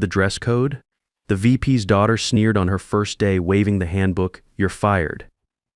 The dress code? The VP's daughter sneered on her first day, waving the handbook, "You're fired."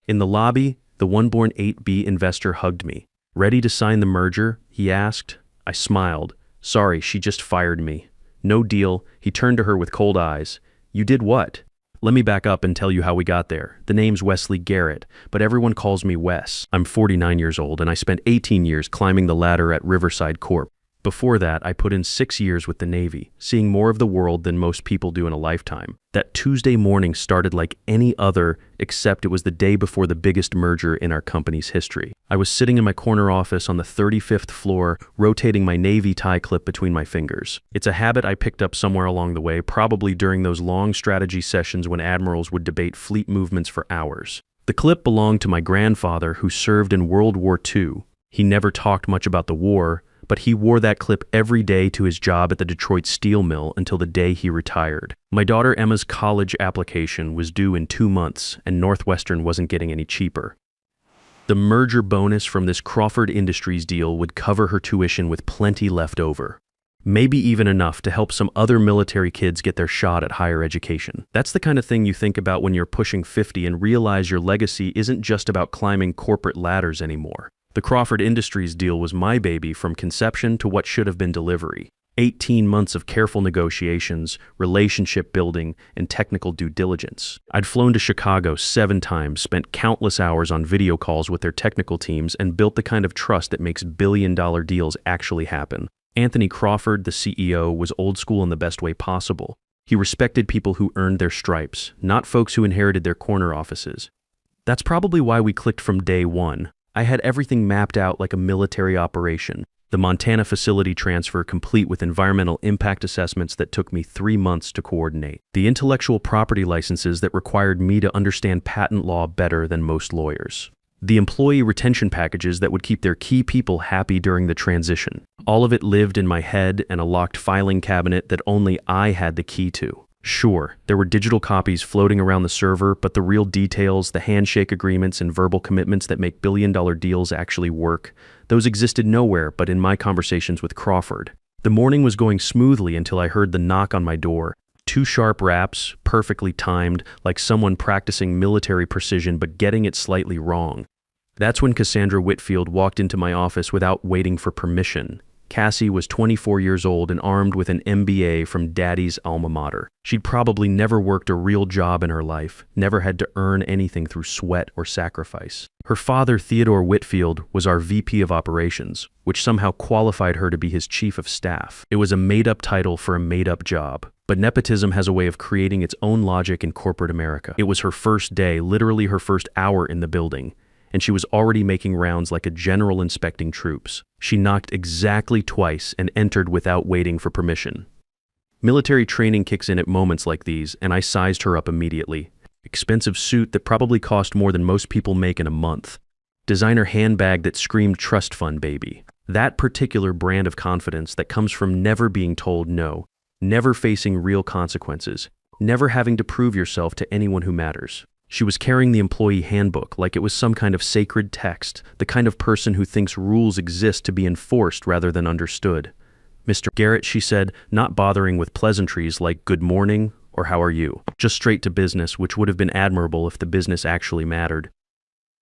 In the lobby, the one-born 8B investor hugged me. "Ready to sign the merger?" he asked. I smiled. "Sorry, she just fired me." "No deal." He turned to her with cold eyes. "You did what?" "Let me back up and tell you how we got there. The name's Wesley Garrett, but everyone calls me Wes. I'm 49 years old, and I spent 18 years climbing the ladder at Riverside Corp. Before that, I put in 6 years with the Navy, seeing more of the world than most people do in a lifetime. That Tuesday morning started like any other, except it was the day before the biggest merger in our company's history. I was sitting in my corner office on the 35th floor, rotating my Navy tie clip between my fingers. It's a habit I picked up somewhere along the way, probably during those long strategy sessions when admirals would debate fleet movements for hours. The clip belonged to my grandfather, who served in World War II. He never talked much about the war, but he wore that clip every day to his job at the Detroit steel mill until the day he retired. My daughter Emma's college application was due in 2 months, and Northwestern wasn't getting any cheaper. The merger bonus from this Crawford Industries deal would cover her tuition with plenty left over. Maybe even enough to help some other military kids get their shot at higher education. That's the kind of thing you think about when you're pushing 50 and realize your legacy isn't just about climbing corporate ladders anymore. The Crawford Industries deal was my baby from conception to what should have been delivery. 18 months of careful negotiations, relationship building, and technical due diligence. I'd flown to Chicago 7 times, spent countless hours on video calls with their technical teams, and built the kind of trust that makes billion-dollar deals actually happen. Anthony Crawford, the CEO, was old school in the best way possible. He respected people who earned their stripes, not folks who inherited their corner offices. That's probably why we clicked from day one. I had everything mapped out like a military operation. The Montana facility transfer complete with environmental impact assessments that took me 3 months to coordinate. The intellectual property licenses that required me to understand patent law better than most lawyers. The employee retention packages that would keep their key people happy during the transition. All of it lived in my head and a locked filing cabinet that only I had the key to. Sure, there were digital copies floating around the server, but the real details, the handshake agreements and verbal commitments that make billion-dollar deals actually work, those existed nowhere but in my conversations with Crawford. The morning was going smoothly until I heard the knock on my door. 2 sharp raps, perfectly timed, like someone practicing military precision but getting it slightly wrong. That's when Cassandra Whitfield walked into my office without waiting for permission. Cassie was 24 years old and armed with an MBA from Daddy's alma mater. She'd probably never worked a real job in her life, never had to earn anything through sweat or sacrifice. Her father, Theodore Whitfield, was our VP of operations, which somehow qualified her to be his chief of staff. It was a made-up title for a made-up job. But nepotism has a way of creating its own logic in corporate America. It was her first day, literally her first hour in the building, and she was already making rounds like a general inspecting troops. She knocked exactly twice and entered without waiting for permission. Military training kicks in at moments like these, and I sized her up immediately. Expensive suit that probably cost more than most people make in a month. Designer handbag that screamed trust fund baby. That particular brand of confidence that comes from never being told no, never facing real consequences, never having to prove yourself to anyone who matters. She was carrying the employee handbook like it was some kind of sacred text, the kind of person who thinks rules exist to be enforced rather than understood. "Mr. Garrett," she said, not bothering with pleasantries like "good morning" or "how are you?" Just straight to business, which would have been admirable if the business actually mattered.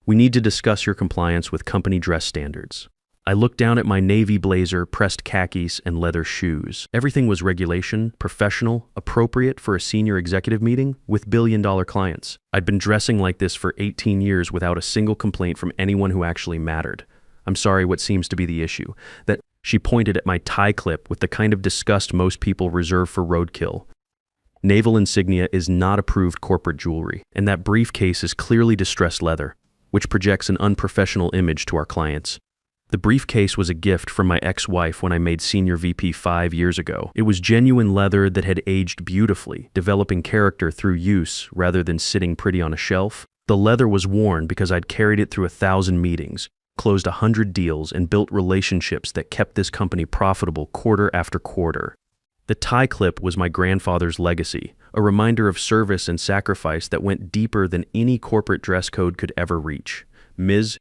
"We need to discuss your compliance with company dress standards." I looked down at my navy blazer, pressed khakis, and leather shoes. Everything was regulation, professional, appropriate for a senior executive meeting with billion-dollar clients. I'd been dressing like this for 18 years without a single complaint from anyone who actually mattered. "I'm sorry, what seems to be the issue?" That she pointed at my tie clip with the kind of disgust most people reserve for roadkill. Naval insignia is not approved corporate jewelry, and that briefcase is clearly distressed leather, which projects an unprofessional image to our clients. The briefcase was a gift from my ex-wife when I made Senior VP 5 years ago. It was genuine leather that had aged beautifully, developing character through use rather than sitting pretty on a shelf. The leather was worn because I'd carried it through 1,000 meetings, closed 100 deals, and built relationships that kept this company profitable quarter after quarter. The tie clip was my grandfather's legacy, a reminder of service and sacrifice that went deeper than any corporate dress code could ever reach. "Ms.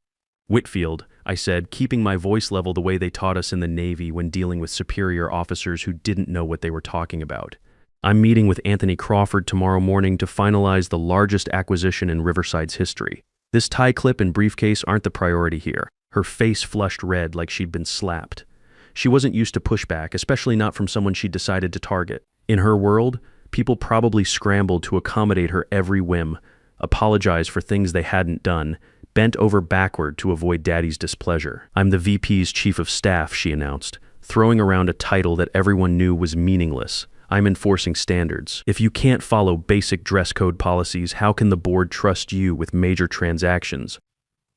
Whitfield," I said, keeping my voice level the way they taught us in the Navy when dealing with superior officers who didn't know what they were talking about. I'm meeting with Anthony Crawford tomorrow morning to finalize the largest acquisition in Riverside's history. This tie clip and briefcase aren't the priority here. Her face flushed red like she'd been slapped. She wasn't used to pushback, especially not from someone she'd decided to target. In her world, people probably scrambled to accommodate her every whim, apologize for things they hadn't done, bent over backward to avoid Daddy's displeasure. "I'm the VP's chief of staff," she announced, throwing around a title that everyone knew was meaningless. "I'm enforcing standards. If you can't follow basic dress code policies, how can the board trust you with major transactions?"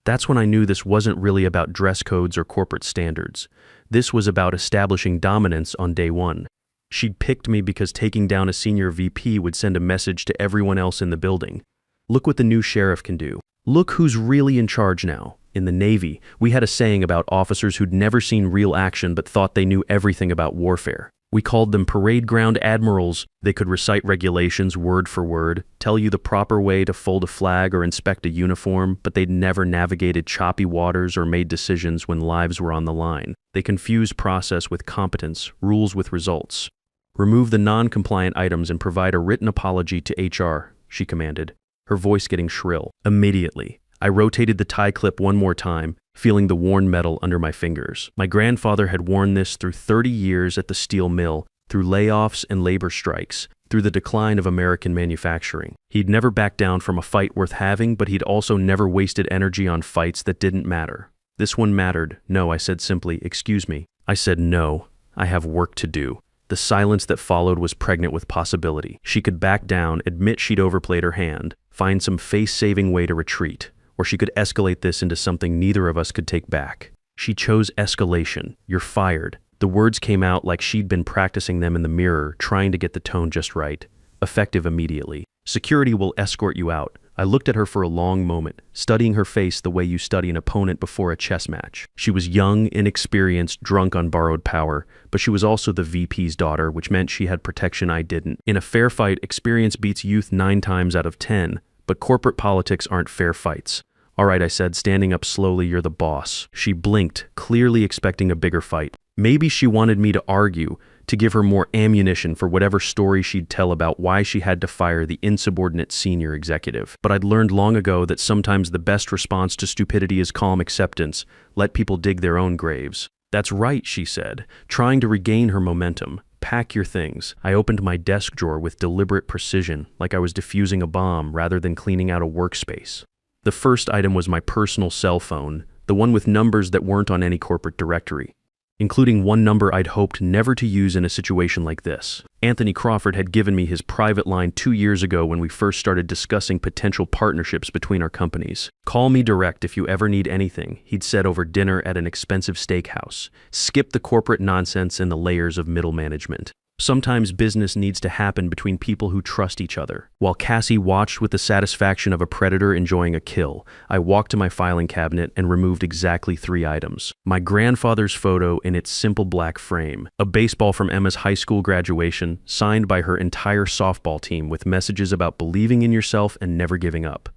That's when I knew this wasn't really about dress codes or corporate standards. This was about establishing dominance on day one. She'd picked me because taking down a senior VP would send a message to everyone else in the building. Look what the new sheriff can do. Look who's really in charge now. In the Navy, we had a saying about officers who'd never seen real action but thought they knew everything about warfare. We called them parade ground admirals. They could recite regulations word for word, tell you the proper way to fold a flag or inspect a uniform, but they'd never navigated choppy waters or made decisions when lives were on the line. They confused process with competence, rules with results. "Remove the non-compliant items and provide a written apology to HR," she commanded, her voice getting shrill. Immediately, I rotated the tie clip one more time, feeling the worn metal under my fingers. My grandfather had worn this through 30 years at the steel mill, through layoffs and labor strikes, through the decline of American manufacturing. He'd never backed down from a fight worth having, but he'd also never wasted energy on fights that didn't matter. This one mattered. "No," I said simply. "Excuse me." I said, "No, I have work to do." The silence that followed was pregnant with possibility. She could back down, admit she'd overplayed her hand, find some face-saving way to retreat, or she could escalate this into something neither of us could take back. She chose escalation. "You're fired." The words came out like she'd been practicing them in the mirror, trying to get the tone just right. Effective immediately. "Security will escort you out." I looked at her for a long moment, studying her face the way you study an opponent before a chess match. She was young, inexperienced, drunk on borrowed power, but she was also the VP's daughter, which meant she had protection I didn't. In a fair fight, experience beats youth 9 times out of 10, but corporate politics aren't fair fights. "All right," I said, standing up slowly, "you're the boss." She blinked, clearly expecting a bigger fight. Maybe she wanted me to argue, to give her more ammunition for whatever story she'd tell about why she had to fire the insubordinate senior executive. But I'd learned long ago that sometimes the best response to stupidity is calm acceptance. Let people dig their own graves. "That's right," she said, trying to regain her momentum. "Pack your things." I opened my desk drawer with deliberate precision, like I was defusing a bomb rather than cleaning out a workspace. The first item was my personal cell phone, the one with numbers that weren't on any corporate directory, including one number I'd hoped never to use in a situation like this. Anthony Crawford had given me his private line 2 years ago when we first started discussing potential partnerships between our companies. "Call me direct if you ever need anything," he'd said over dinner at an expensive steakhouse. "Skip the corporate nonsense and the layers of middle management. Sometimes business needs to happen between people who trust each other." While Cassie watched with the satisfaction of a predator enjoying a kill, I walked to my filing cabinet and removed exactly 3 items. My grandfather's photo in its simple black frame, a baseball from Emma's high school graduation, signed by her entire softball team with messages about believing in yourself and never giving up,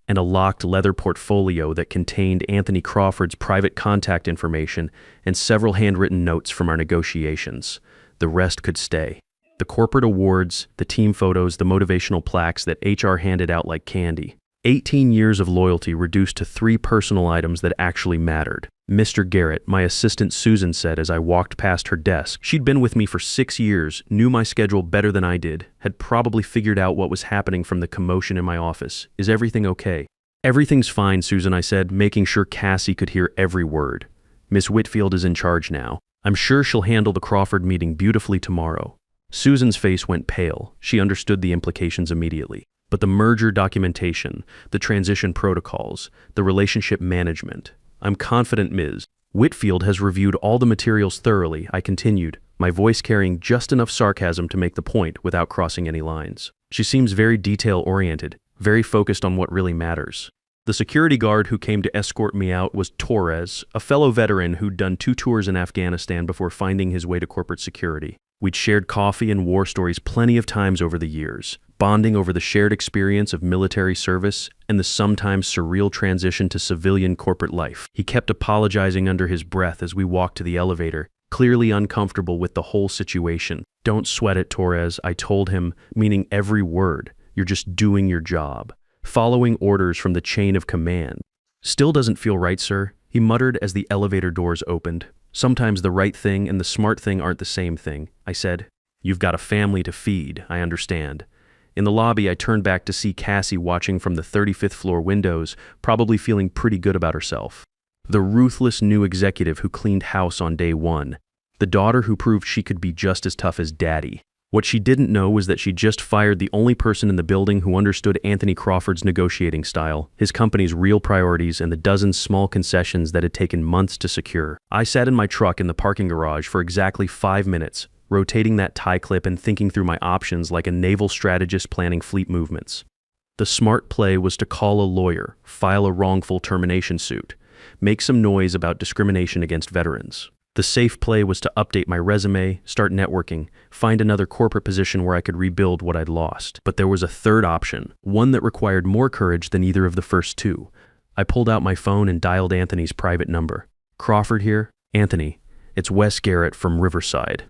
and a locked leather portfolio that contained Anthony Crawford's private contact information and several handwritten notes from our negotiations. The rest could stay. The corporate awards, the team photos, the motivational plaques that HR handed out like candy. 18 years of loyalty reduced to 3 personal items that actually mattered. "Mr. Garrett," my assistant Susan said as I walked past her desk. She'd been with me for 6 years, knew my schedule better than I did, had probably figured out what was happening from the commotion in my office. "Is everything okay?" "Everything's fine," Susan, I said, making sure Cassie could hear every word. "Miss Whitfield is in charge now. I'm sure she'll handle the Crawford meeting beautifully tomorrow." Susan's face went pale. She understood the implications immediately. But the merger documentation, the transition protocols, the relationship management. "I'm confident Ms. Whitfield has reviewed all the materials thoroughly," I continued, my voice carrying just enough sarcasm to make the point without crossing any lines. "She seems very detail-oriented, very focused on what really matters." The security guard who came to escort me out was Torres, a fellow veteran who'd done 2 tours in Afghanistan before finding his way to corporate security. We'd shared coffee and war stories plenty of times over the years, bonding over the shared experience of military service and the sometimes surreal transition to civilian corporate life. He kept apologizing under his breath as we walked to the elevator, clearly uncomfortable with the whole situation. "Don't sweat it, Torres," I told him, meaning every word. "You're just doing your job, following orders from the chain of command." "Still doesn't feel right, sir," he muttered as the elevator doors opened. "Sometimes the right thing and the smart thing aren't the same thing," I said. "You've got a family to feed, I understand." In the lobby, I turned back to see Cassie watching from the 35th floor windows, probably feeling pretty good about herself. The ruthless new executive who cleaned house on day one. The daughter who proved she could be just as tough as daddy. What she didn't know was that she just fired the only person in the building who understood Anthony Crawford's negotiating style, his company's real priorities, and the dozens small concessions that had taken months to secure. I sat in my truck in the parking garage for exactly 5 minutes, rotating that tie clip and thinking through my options like a naval strategist planning fleet movements. The smart play was to call a lawyer, file a wrongful termination suit, make some noise about discrimination against veterans. The safe play was to update my resume, start networking, find another corporate position where I could rebuild what I'd lost. But there was a third option, one that required more courage than either of the first two. I pulled out my phone and dialed Anthony's private number. "Crawford here? Anthony, it's Wes Garrett from Riverside."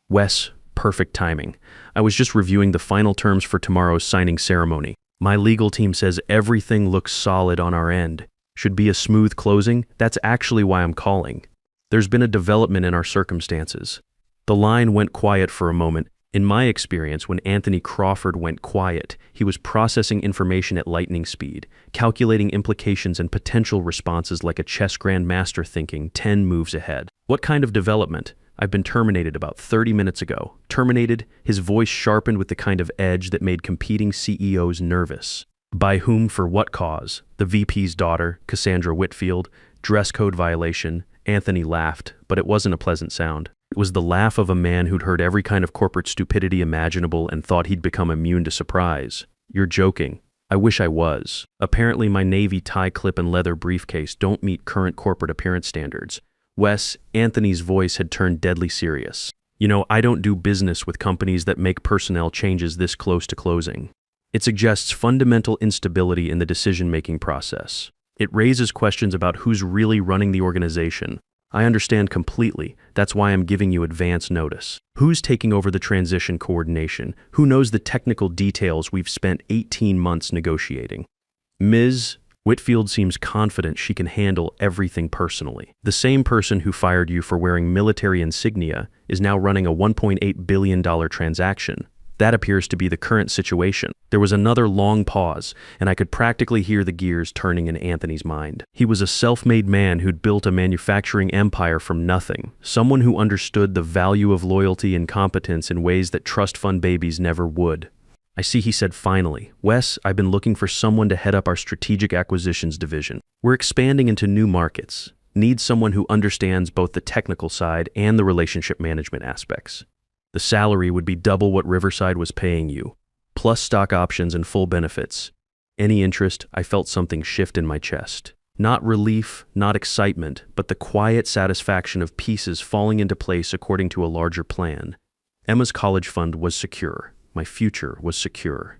"Wes, perfect timing. I was just reviewing the final terms for tomorrow's signing ceremony. My legal team says everything looks solid on our end. Should be a smooth closing. That's actually why I'm calling. There's been a development in our circumstances." The line went quiet for a moment. In my experience, when Anthony Crawford went quiet, he was processing information at lightning speed, calculating implications and potential responses like a chess grandmaster thinking 10 moves ahead. "What kind of development?" "I've been terminated about 30 minutes ago." Terminated? His voice sharpened with the kind of edge that made competing CEOs nervous. "By whom, for what cause?" "The VP's daughter, Cassandra Whitfield. Dress code violation." Anthony laughed, but it wasn't a pleasant sound. It was the laugh of a man who'd heard every kind of corporate stupidity imaginable and thought he'd become immune to surprise. "You're joking." "I wish I was. Apparently my navy tie clip and leather briefcase don't meet current corporate appearance standards." "Wes," Anthony's voice had turned deadly serious. "You know, I don't do business with companies that make personnel changes this close to closing. It suggests fundamental instability in the decision-making process. It raises questions about who's really running the organization. I understand completely. That's why I'm giving you advance notice. Who's taking over the transition coordination? Who knows the technical details we've spent 18 months negotiating?" "Ms. Whitfield seems confident she can handle everything personally. The same person who fired you for wearing military insignia is now running a $1.8 billion transaction. That appears to be the current situation." There was another long pause, and I could practically hear the gears turning in Anthony's mind. He was a self-made man who'd built a manufacturing empire from nothing, someone who understood the value of loyalty and competence in ways that trust fund babies never would. "I see," he said finally. "Wes, I've been looking for someone to head up our strategic acquisitions division. We're expanding into new markets. Need someone who understands both the technical side and the relationship management aspects. The salary would be double what Riverside was paying you, plus stock options and full benefits. Any interest?" I felt something shift in my chest. Not relief, not excitement, but the quiet satisfaction of pieces falling into place according to a larger plan. Emma's college fund was secure. My future was secure.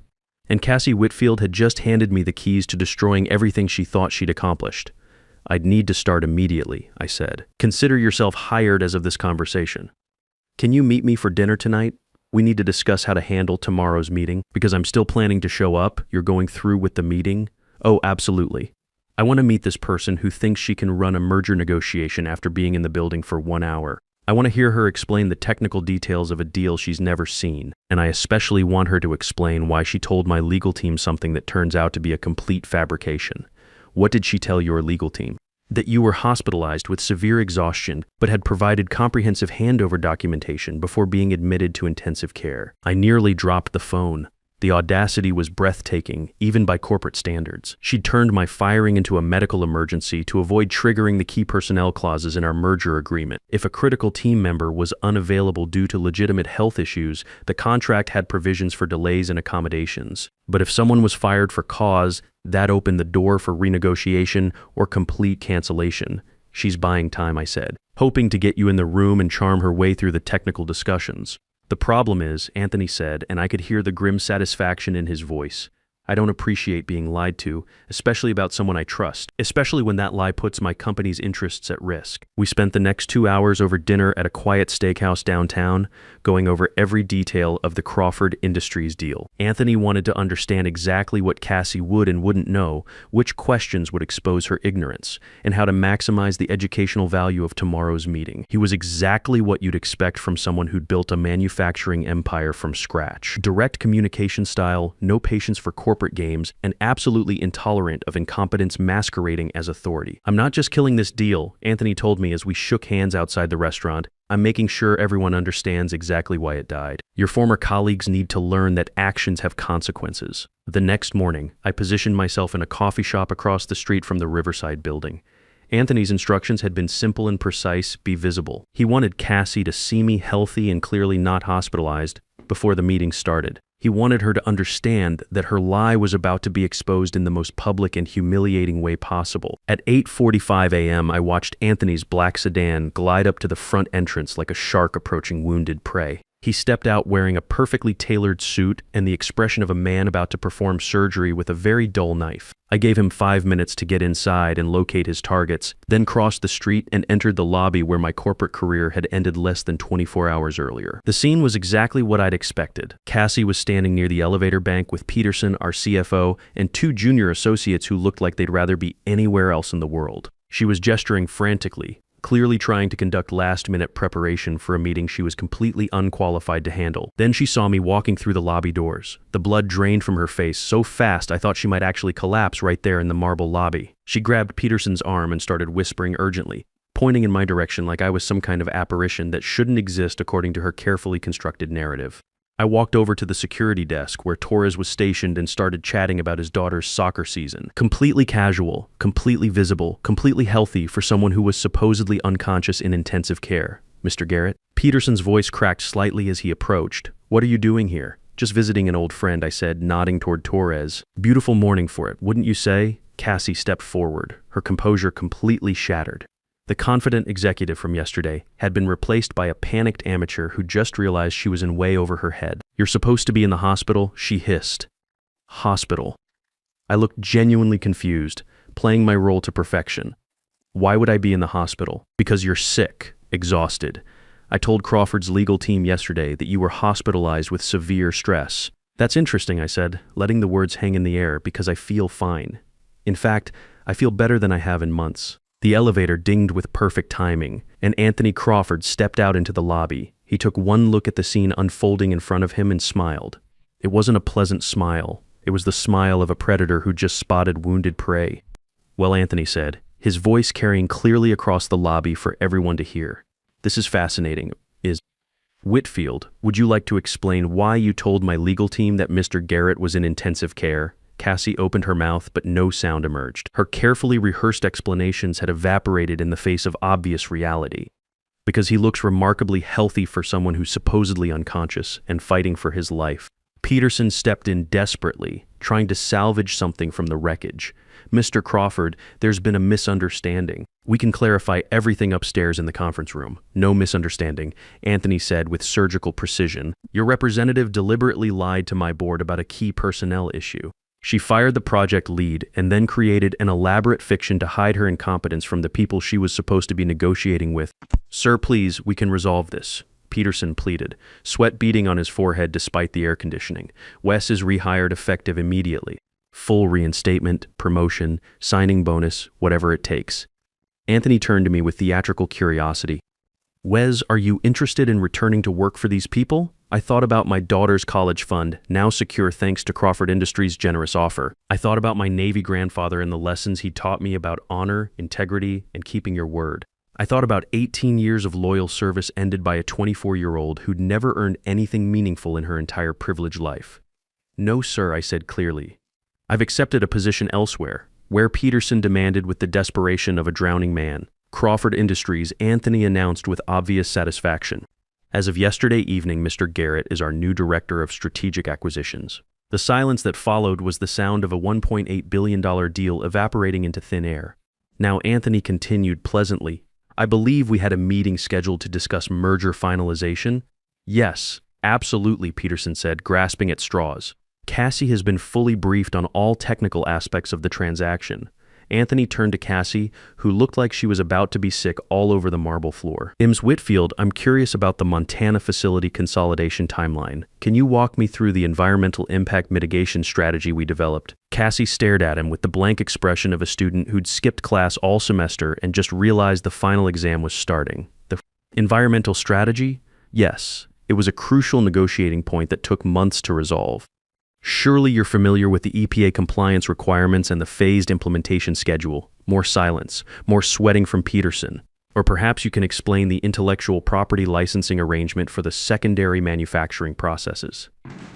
And Cassie Whitfield had just handed me the keys to destroying everything she thought she'd accomplished. "I'd need to start immediately," I said. "Consider yourself hired as of this conversation. Can you meet me for dinner tonight? We need to discuss how to handle tomorrow's meeting, because I'm still planning to show up. You're going through with the meeting?" "Oh, absolutely. I want to meet this person who thinks she can run a merger negotiation after being in the building for 1 hour. I want to hear her explain the technical details of a deal she's never seen, and I especially want her to explain why she told my legal team something that turns out to be a complete fabrication." "What did she tell your legal team?" "That you were hospitalized with severe exhaustion, but had provided comprehensive handover documentation before being admitted to intensive care." I nearly dropped the phone. The audacity was breathtaking, even by corporate standards. She'd turned my firing into a medical emergency to avoid triggering the key personnel clauses in our merger agreement. If a critical team member was unavailable due to legitimate health issues, the contract had provisions for delays and accommodations. But if someone was fired for cause, that opened the door for renegotiation or complete cancellation. "She's buying time," I said, hoping to get you in the room and charm her way through the technical discussions. "The problem is," Anthony said, and I could hear the grim satisfaction in his voice, I don't appreciate being lied to, especially about someone I trust, especially when that lie puts my company's interests at risk. We spent the next 2 hours over dinner at a quiet steakhouse downtown, going over every detail of the Crawford Industries deal. Anthony wanted to understand exactly what Cassie would and wouldn't know, which questions would expose her ignorance, and how to maximize the educational value of tomorrow's meeting. He was exactly what you'd expect from someone who'd built a manufacturing empire from scratch. Direct communication style, no patience for corporate games, and absolutely intolerant of incompetence masquerading as authority. I'm not just killing this deal, Anthony told me as we shook hands outside the restaurant. I'm making sure everyone understands exactly why it died. Your former colleagues need to learn that actions have consequences. The next morning, I positioned myself in a coffee shop across the street from the Riverside building. Anthony's instructions had been simple and precise: be visible. He wanted Cassie to see me healthy and clearly not hospitalized before the meeting started. He wanted her to understand that her lie was about to be exposed in the most public and humiliating way possible. At 8:45 a.m., I watched Anthony's black sedan glide up to the front entrance like a shark approaching wounded prey. He stepped out wearing a perfectly tailored suit and the expression of a man about to perform surgery with a very dull knife. I gave him 5 minutes to get inside and locate his targets, then crossed the street and entered the lobby where my corporate career had ended less than 24 hours earlier. The scene was exactly what I'd expected. Cassie was standing near the elevator bank with Peterson, our CFO, and 2 junior associates who looked like they'd rather be anywhere else in the world. She was gesturing frantically, clearly trying to conduct last-minute preparation for a meeting she was completely unqualified to handle. Then she saw me walking through the lobby doors. The blood drained from her face so fast I thought she might actually collapse right there in the marble lobby. She grabbed Peterson's arm and started whispering urgently, pointing in my direction like I was some kind of apparition that shouldn't exist according to her carefully constructed narrative. I walked over to the security desk where Torres was stationed and started chatting about his daughter's soccer season. Completely casual, completely visible, completely healthy for someone who was supposedly unconscious in intensive care. Mr. Garrett? Peterson's voice cracked slightly as he approached. What are you doing here? Just visiting an old friend, I said, nodding toward Torres. Beautiful morning for it, wouldn't you say? Cassie stepped forward, her composure completely shattered. The confident executive from yesterday had been replaced by a panicked amateur who just realized she was in way over her head. You're supposed to be in the hospital, she hissed. Hospital. I looked genuinely confused, playing my role to perfection. Why would I be in the hospital? Because you're sick, exhausted. I told Crawford's legal team yesterday that you were hospitalized with severe stress. That's interesting, I said, letting the words hang in the air because I feel fine. In fact, I feel better than I have in months. The elevator dinged with perfect timing, and Anthony Crawford stepped out into the lobby. He took one look at the scene unfolding in front of him and smiled. It wasn't a pleasant smile. It was the smile of a predator who just spotted wounded prey. Well, Anthony said, his voice carrying clearly across the lobby for everyone to hear. This is fascinating. Whitfield, would you like to explain why you told my legal team that Mr. Garrett was in intensive care? Cassie opened her mouth, but no sound emerged. Her carefully rehearsed explanations had evaporated in the face of obvious reality. Because he looks remarkably healthy for someone who's supposedly unconscious and fighting for his life. Peterson stepped in desperately, trying to salvage something from the wreckage. Mr. Crawford, there's been a misunderstanding. We can clarify everything upstairs in the conference room. No misunderstanding, Anthony said with surgical precision. Your representative deliberately lied to my board about a key personnel issue. She fired the project lead and then created an elaborate fiction to hide her incompetence from the people she was supposed to be negotiating with. Sir, please, we can resolve this, Peterson pleaded, sweat beading on his forehead despite the air conditioning. Wes is rehired effective immediately. Full reinstatement, promotion, signing bonus, whatever it takes. Anthony turned to me with theatrical curiosity. Wes, are you interested in returning to work for these people? I thought about my daughter's college fund, now secure thanks to Crawford Industries' generous offer. I thought about my Navy grandfather and the lessons he taught me about honor, integrity, and keeping your word. I thought about 18 years of loyal service ended by a 24-year-old who'd never earned anything meaningful in her entire privileged life. No, sir, I said clearly. I've accepted a position elsewhere, where Peterson demanded with the desperation of a drowning man. Crawford Industries, Anthony announced with obvious satisfaction. As of yesterday evening, Mr. Garrett is our new Director of Strategic Acquisitions. The silence that followed was the sound of a $1.8 billion deal evaporating into thin air. Now Anthony continued pleasantly, I believe we had a meeting scheduled to discuss merger finalization? Yes, absolutely, Peterson said, grasping at straws. Cassie has been fully briefed on all technical aspects of the transaction. Anthony turned to Cassie, who looked like she was about to be sick all over the marble floor. Ms. Whitfield, I'm curious about the Montana facility consolidation timeline. Can you walk me through the environmental impact mitigation strategy we developed? Cassie stared at him with the blank expression of a student who'd skipped class all semester and just realized the final exam was starting. The environmental strategy? Yes, it was a crucial negotiating point that took months to resolve. Surely you're familiar with the EPA compliance requirements and the phased implementation schedule. More silence, more sweating from Peterson. Or perhaps you can explain the intellectual property licensing arrangement for the secondary manufacturing processes.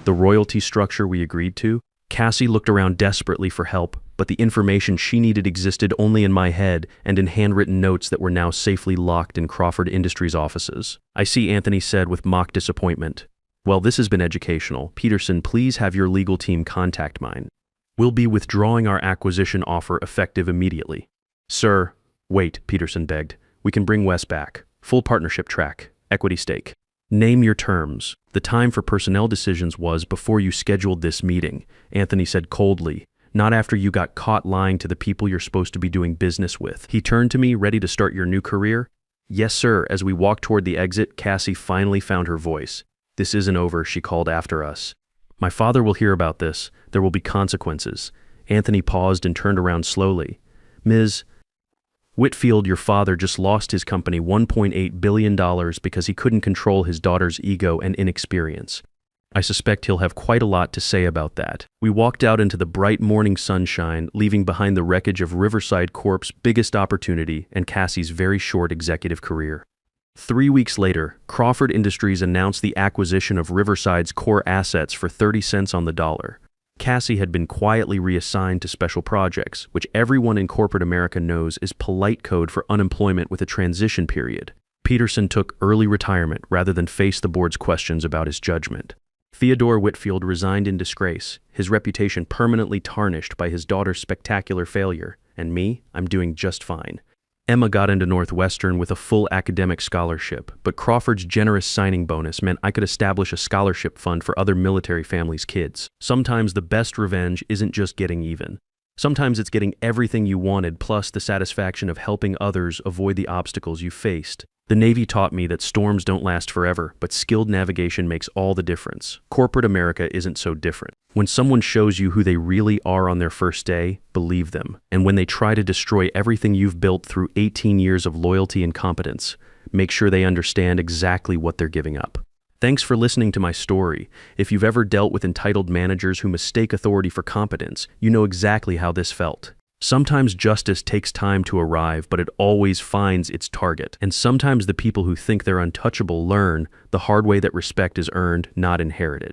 The royalty structure we agreed to? Cassie looked around desperately for help, but the information she needed existed only in my head and in handwritten notes that were now safely locked in Crawford Industries' offices. I see, Anthony said with mock disappointment. Well, this has been educational. Peterson, please have your legal team contact mine. We'll be withdrawing our acquisition offer effective immediately. Sir, wait, Peterson begged. We can bring Wes back. Full partnership track. Equity stake. Name your terms. The time for personnel decisions was before you scheduled this meeting, Anthony said coldly. Not after you got caught lying to the people you're supposed to be doing business with. He turned to me, ready to start your new career? Yes, sir. As we walked toward the exit, Cassie finally found her voice. This isn't over, she called after us. My father will hear about this. There will be consequences. Anthony paused and turned around slowly. Ms. Whitfield, your father just lost his company $1.8 billion because he couldn't control his daughter's ego and inexperience. I suspect he'll have quite a lot to say about that. We walked out into the bright morning sunshine, leaving behind the wreckage of Riverside Corp's biggest opportunity and Cassie's very short executive career. 3 weeks later, Crawford Industries announced the acquisition of Riverside's core assets for 30 cents on the dollar. Cassie had been quietly reassigned to special projects, which everyone in corporate America knows is polite code for unemployment with a transition period. Peterson took early retirement rather than face the board's questions about his judgment. Theodore Whitfield resigned in disgrace, his reputation permanently tarnished by his daughter's spectacular failure. And me, I'm doing just fine. Emma got into Northwestern with a full academic scholarship, but Crawford's generous signing bonus meant I could establish a scholarship fund for other military families' kids. Sometimes the best revenge isn't just getting even. Sometimes it's getting everything you wanted plus the satisfaction of helping others avoid the obstacles you faced. The Navy taught me that storms don't last forever, but skilled navigation makes all the difference. Corporate America isn't so different. When someone shows you who they really are on their first day, believe them. And when they try to destroy everything you've built through 18 years of loyalty and competence, make sure they understand exactly what they're giving up. Thanks for listening to my story. If you've ever dealt with entitled managers who mistake authority for competence, you know exactly how this felt. Sometimes justice takes time to arrive, but it always finds its target. And sometimes the people who think they're untouchable learn the hard way that respect is earned, not inherited.